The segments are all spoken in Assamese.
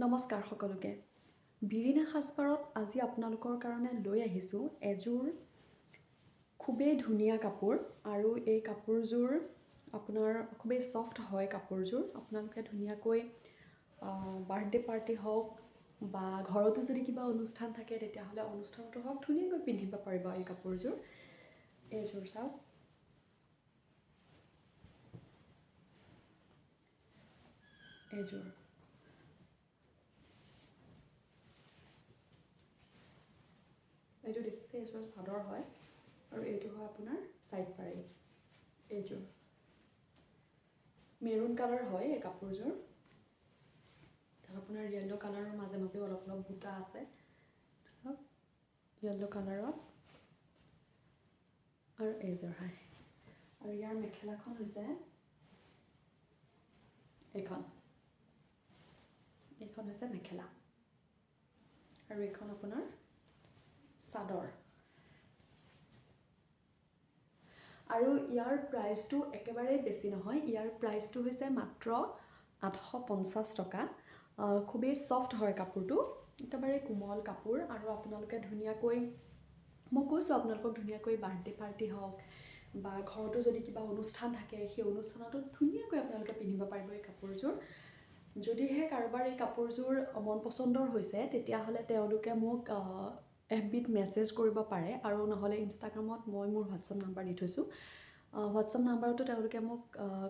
নমস্কাৰ সকলোকে। বিৰিণা সাজপাৰত আজি আপোনালোকৰ কাৰণে লৈ আহিছোঁ এযোৰ খুবেই ধুনীয়া কাপোৰ আৰু এই কাপোৰযোৰ আপোনাৰ খুবেই ছফ্ট হয় কাপোৰযোৰ। আপোনালোকে ধুনীয়াকৈ বাৰ্থডে পাৰ্টি হওক বা ঘৰতো যদি কিবা অনুষ্ঠান থাকে তেতিয়াহ'লে অনুষ্ঠানতো হওক ধুনীয়াকৈ পিন্ধিব পাৰিব এই কাপোৰযোৰ। এইযোৰ চাওক, এইযোৰ এইটো দেখিছে, এইযোৰ চাদৰ হয় আৰু এইটো হয় আপোনাৰ ছাইড পাৰি। এইযোৰ মেৰুণ কালাৰ হয় এই কাপোৰযোৰ। তাত আপোনাৰ য়েল্ল' কালাৰৰ মাজে মাজেও অলপ অলপ বুটা আছে। চাওক, য়েল্ল' কালাৰত আৰু এইযোৰ হয়। আৰু ইয়াৰ মেখেলাখন হৈছে এইখন হৈছে মেখেলা আৰু এইখন আপোনাৰ চাদৰ। আৰু ইয়াৰ প্ৰাইচটো একেবাৰে বেছি নহয়, ইয়াৰ প্ৰাইচটো হৈছে মাত্ৰ 850 টকা। খুবেই ছফ্ট হয় কাপোৰটো, একেবাৰে কোমল কাপোৰ। আৰু আপোনালোকে ধুনীয়াকৈ, মই কৈছোঁ আপোনালোকক ধুনীয়াকৈ বাৰ্থডে পাৰ্টি হওক বা ঘৰতো যদি কিবা অনুষ্ঠান থাকে সেই অনুষ্ঠানতো ধুনীয়াকৈ আপোনালোকে পিন্ধিব পাৰিব এই কাপোৰযোৰ। যদিহে কাৰোবাৰ এই কাপোৰযোৰ মন পচন্দৰ হৈছে তেতিয়াহ'লে তেওঁলোকে মোক FBত মেছেজ কৰিব পাৰে আৰু নহ'লে ইনষ্টাগ্ৰামত মই মোৰ হোৱাটছআপ নাম্বাৰ দি থৈছোঁ। হোৱাটছআপ নাম্বাৰতো তেওঁলোকে মোক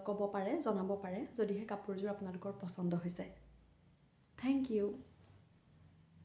ক'ব পাৰে, জনাব পাৰে যদিহে কাপোৰযোৰ আপোনালোকৰ পচন্দ হৈছে। Thank U.